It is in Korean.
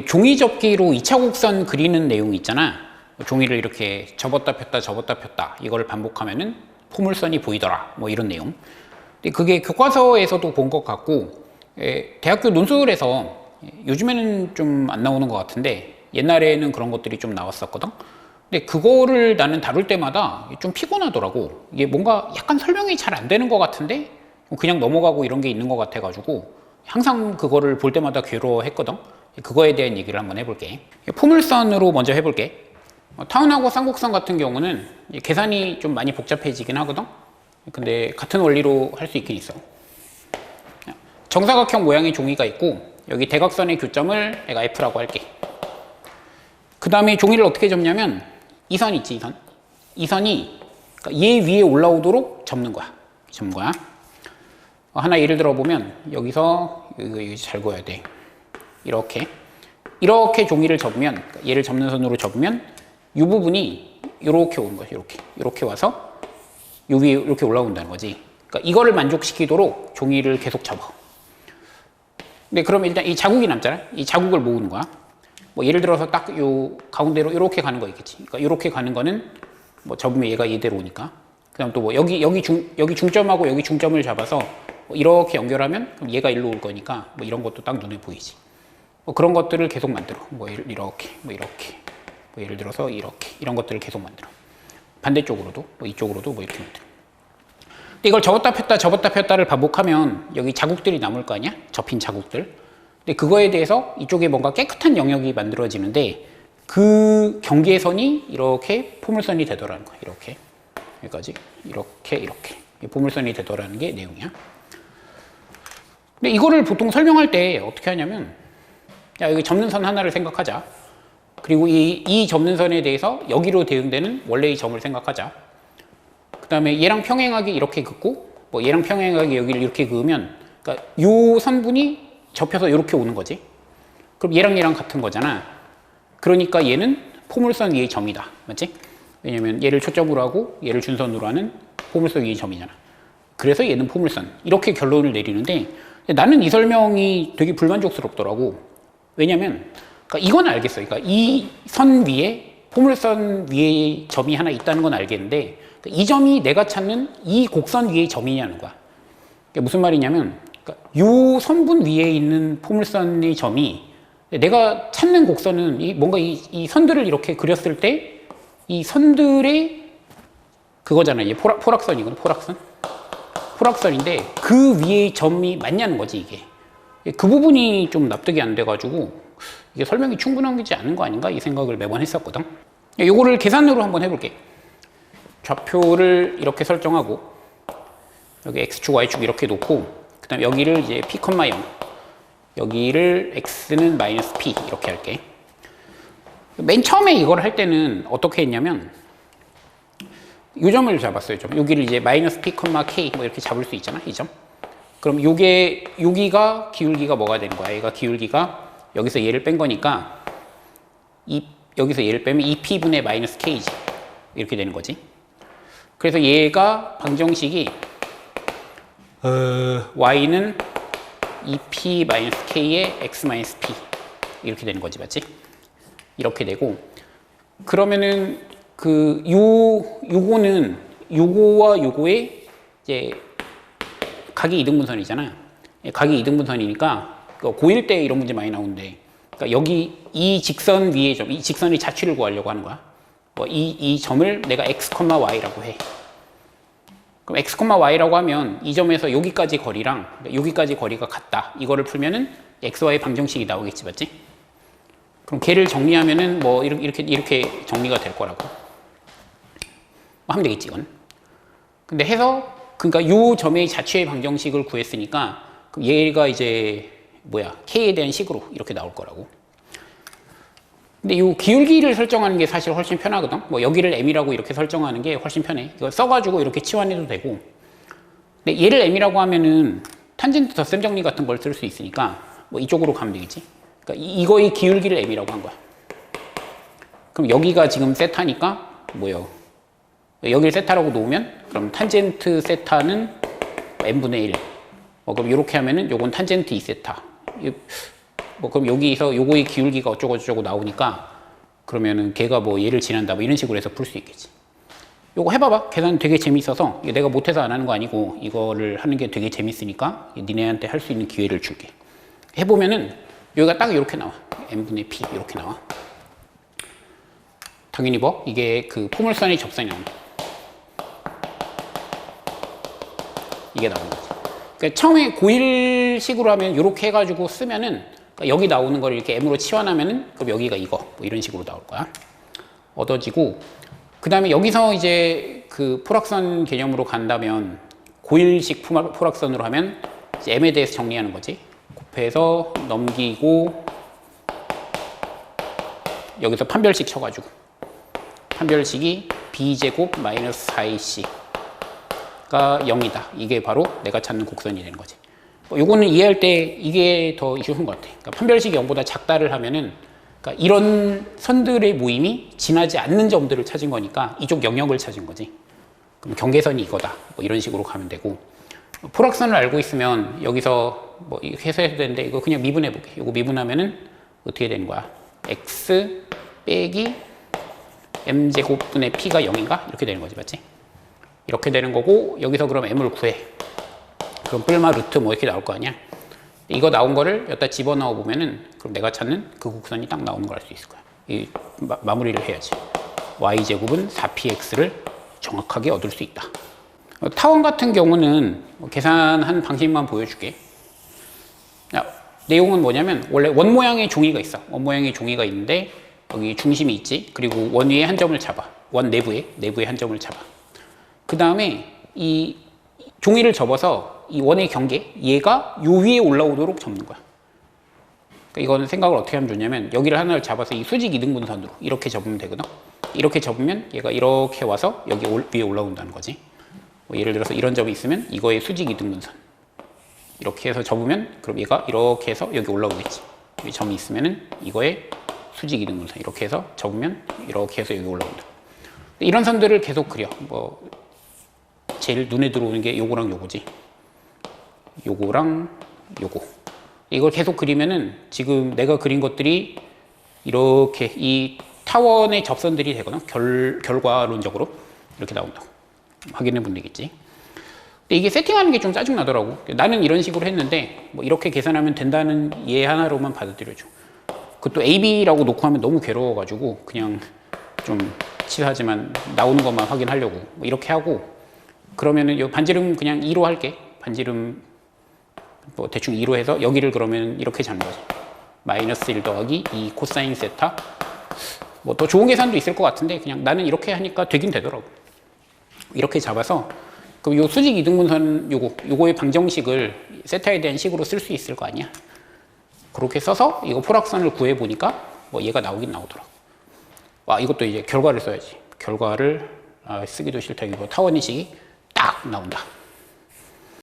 종이 접기로 2차 곡선 그리는 내용 있잖아. 종이를 이렇게 접었다 폈다 접었다 폈다 이거를 반복하면은 포물선이 보이더라 뭐 이런 내용. 근데 그게 교과서에서도 본 것 같고 대학교 논술에서 요즘에는 좀 안 나오는 것 같은데 옛날에는 그런 것들이 좀 나왔었거든. 근데 그거를 나는 다룰 때마다 좀 피곤하더라고. 이게 뭔가 약간 설명이 잘 안 되는 것 같은데 그냥 넘어가고 이런 게 있는 것 같아가지고 항상 그거를 볼 때마다 괴로워했거든. 그거에 대한 얘기를 한번 해볼게. 포물선으로 먼저 해볼게. 타운하고 쌍곡선 같은 경우는 계산이 좀 많이 복잡해지긴 하거든. 근데 같은 원리로 할 수 있긴 있어. 정사각형 모양의 종이가 있고 여기 대각선의 교점을 내가 F라고 할게. 그 다음에 종이를 어떻게 접냐면 이 선 있지, 이 선. 이 선이 그러니까 얘 위에 올라오도록 접는 거야. 접는 거야. 하나 예를 들어 보면 여기서 여기 잘 그어야 돼. 이렇게 종이를 접으면 그러니까 얘를 접는 선으로 접으면 이 부분이 이렇게 오는 거야. 이렇게 와서 요 위에 이렇게 올라온다는 거지. 그러니까 이거를 만족시키도록 종이를 계속 접어. 근데 그러면 일단 이 자국이 남잖아. 이 자국을 모으는 거야. 뭐 예를 들어서 딱 요 가운데로 이렇게 가는 거 있겠지. 그러니까 이렇게 가는 거는 뭐 접으면 얘가 얘대로 오니까. 그다음 또 뭐 여기 중점하고 여기 중점을 잡아서 뭐 이렇게 연결하면 그럼 얘가 일로 올 거니까 뭐 이런 것도 딱 눈에 보이지. 뭐 그런 것들을 계속 만들어. 뭐 이렇게, 뭐 예를 들어서 이렇게 이런 것들을 계속 만들어. 반대쪽으로도 뭐 이쪽으로도 뭐 이렇게 만들어. 근데 이걸 접었다 폈다를 반복하면 여기 자국들이 남을 거 아니야? 접힌 자국들. 근데 그거에 대해서 이쪽에 뭔가 깨끗한 영역이 만들어지는데 그 경계선이 이렇게 포물선이 되더라는 거야. 이렇게 여기까지 이렇게 포물선이 되더라는 게 내용이야. 근데 이거를 보통 설명할 때 어떻게 하냐면 야 여기 접는 선 하나를 생각하자. 그리고 이 접는 선에 대해서 여기로 대응되는 원래의 점을 생각하자. 그 다음에 얘랑 평행하게 이렇게 긋고 뭐 얘랑 평행하게 여기를 이렇게 그으면 그러니까 요 선분이 접혀서 이렇게 오는 거지. 그럼 얘랑 같은 거잖아. 그러니까 얘는 포물선 위의 점이다. 맞지? 왜냐면 얘를 초점으로 하고 얘를 준선으로 하는 포물선 위의 점이잖아. 그래서 얘는 포물선. 이렇게 결론을 내리는데 나는 이 설명이 되게 불만족스럽더라고. 왜냐면 그러니까 이건 알겠어. 그러니까 이 선 위에 포물선 위에 점이 하나 있다는 건 알겠는데 이 점이 내가 찾는 이 곡선 위의 점이냐는 거야. 그게 무슨 말이냐면 그러니까 이 선분 위에 있는 포물선의 점이 내가 찾는 곡선은 뭔가 이 선들을 이렇게 그렸을 때 이 선들의 그거잖아. 이게 포락선이거든. 포락선인데 그 위의 점이 맞냐는 거지 이게. 그 부분이 좀 납득이 안 돼가지고 이게 설명이 충분하지 않은 거 아닌가 이 생각을 매번 했었거든. 요거를 계산으로 한번 해볼게. 좌표를 이렇게 설정하고 여기 x축 y축 이렇게 놓고 그 다음 여기를 이제 p, 0 여기를 x는 마이너스 p 이렇게 할게. 맨 처음에 이걸 할 때는 어떻게 했냐면 이 점을 잡았어요. 좀 여기를 이제 마이너스 p, k 뭐 이렇게 잡을 수 있잖아 이 점. 그럼 여기가 기울기가 뭐가 되는 거야? 얘가 기울기가 여기서 얘를 뺀 거니까 여기서 얘를 빼면 2p분의 마이너스 k지 이렇게 되는 거지. 그래서 얘가 방정식이 y는 2p-k의 x-p 이렇게 되는 거지, 맞지? 이렇게 되고 그러면은 요거는 요거와 요거의 이제 각이 이등분선이잖아. 각이 이등분선이니까 고1 때 이런 문제 많이 나오는데 그러니까 여기 이 직선 위의 점, 이 직선의 자취를 구하려고 하는 거야. 이 점을 내가 x, y라고 해. 그럼 x, y라고 하면 이 점에서 여기까지 거리랑 여기까지 거리가 같다. 이거를 풀면은 x, y 방정식이 나오겠지, 맞지? 그럼 걔를 정리하면은 뭐 이렇게 정리가 될 거라고. 뭐 하면 되겠지, 이건. 근데 해서 그러니까 요 점의 자취의 방정식을 구했으니까 그럼 얘가 이제 k에 대한 식으로 이렇게 나올 거라고. 근데 이 기울기를 설정하는 게 사실 훨씬 편하거든. 뭐 여기를 m이라고 이렇게 설정하는 게 훨씬 편해. 이거 써가지고 이렇게 치환해도 되고. 근데 얘를 m이라고 하면은 탄젠트 덧셈 정리 같은 걸 쓸 수 있으니까 뭐 이쪽으로 가면 되겠지. 그러니까 이거의 기울기를 m이라고 한 거야. 그럼 여기가 지금 세타니까 뭐예요? 여기를 세타라고 놓으면 그럼 탄젠트 세타는 n분의 1. 그럼 이렇게 하면은 요건 탄젠트 2세타. 뭐 그럼 여기서 요거의 기울기가 어쩌고 저쩌고 나오니까 그러면은 걔가 뭐 얘를 지난다 뭐 이런 식으로 해서 풀 수 있겠지. 요거 해봐봐. 계산 되게 재밌어서 내가 못해서 안 하는 거 아니고 이거를 하는 게 되게 재밌으니까 니네한테 할 수 있는 기회를 줄게. 해보면은 여기가 딱 이렇게 나와. n분의 p 이렇게 나와. 당연히 뭐 이게 그 포물선의 접선이 나온다. 이게 나오는 거지. 그러니까 처음에 고일식으로 하면 이렇게 해가지고 쓰면은 그러니까 여기 나오는 걸 이렇게 m으로 치환하면은 그럼 여기가 이거 뭐 이런 식으로 나올 거야. 얻어지고 그 다음에 여기서 이제 그 포락선 개념으로 간다면 고일식 포락선으로 하면 이제 m에 대해서 정리하는 거지. 곱해서 넘기고 여기서 판별식 쳐가지고 판별식이 b제곱 마이너스 4ac 가 0이다. 이게 바로 내가 찾는 곡선이 되는 거지. 요거는 이해할 때 이게 더 쉬운 것 같아. 그러니까 판별식이 0보다 작다를 하면은 그러니까 이런 선들의 모임이 지나지 않는 점들을 찾은 거니까 이쪽 영역을 찾은 거지. 그럼 경계선이 이거다. 뭐 이런 식으로 가면 되고 포락선을 알고 있으면 여기서 뭐 해소해도 되는데 이거 그냥 미분해 볼게. 이거 미분하면은 어떻게 되는 거야? x 빼기 m제곱분의 p가 0인가? 이렇게 되는 거지, 맞지? 이렇게 되는 거고 여기서 그럼 m을 구해. 그럼 뿔마 루트 뭐 이렇게 나올 거 아니야? 이거 나온 거를 여기다 집어넣어 보면은 그럼 내가 찾는 그 곡선이 딱 나오는 걸 알 수 있을 거야. 이 마무리를 해야지. y제곱은 4px를 정확하게 얻을 수 있다. 타원 같은 경우는 계산한 방식만 보여줄게. 내용은 뭐냐면 원래 원 모양의 종이가 있어. 원 모양의 종이가 있는데 여기 중심이 있지. 그리고 원 위에 한 점을 잡아. 원 내부에 한 점을 잡아. 그 다음에 이 종이를 접어서 이 원의 경계 얘가 요 위에 올라오도록 접는 거야. 그러니까 이거는 생각을 어떻게 하면 좋냐면 여기를 하나를 잡아서 이 수직 이등분선으로 이렇게 접으면 되거든. 이렇게 접으면 얘가 이렇게 와서 여기 위에 올라온다는 거지. 뭐 예를 들어서 이런 점이 있으면 이거의 수직 이등분선 이렇게 해서 접으면 그럼 얘가 이렇게 해서 여기 올라오겠지. 여기 점이 있으면은 이거의 수직 이등분선 이렇게 해서 접으면 이렇게 해서 여기 올라온다. 이런 선들을 계속 그려. 뭐 제일 눈에 들어오는 게 요거랑 요거지. 요거랑 요거. 이걸 계속 그리면은 지금 내가 그린 것들이 이렇게 이 타원의 접선들이 되거나 결과론적으로 이렇게 나온다고. 확인해 본 되겠지. 근데 이게 세팅하는 게 좀 짜증 나더라고. 나는 이런 식으로 했는데 뭐 이렇게 계산하면 된다는 예 하나로만 받아들여줘. 그것도 AB라고 놓고 하면 너무 괴로워가지고 그냥 좀 치사하지만 나오는 것만 확인하려고 뭐 이렇게 하고 그러면은 요 반지름 그냥 2로 할게. 반지름 뭐 대충 2로 해서 여기를 그러면 이렇게 잡는 거지. 마이너스 1 더하기 2 코사인 세타. 뭐 더 좋은 계산도 있을 것 같은데 그냥 나는 이렇게 하니까 되긴 되더라고. 이렇게 잡아서 그럼 요 수직 이등분선 요거의 방정식을 세타에 대한 식으로 쓸 수 있을 거 아니야. 그렇게 써서 이거 포락선을 구해 보니까 뭐 얘가 나오긴 나오더라고. 와 이것도 이제 결과를 써야지. 결과를 쓰기도 싫다. 이거 타원의식이 딱 나온다.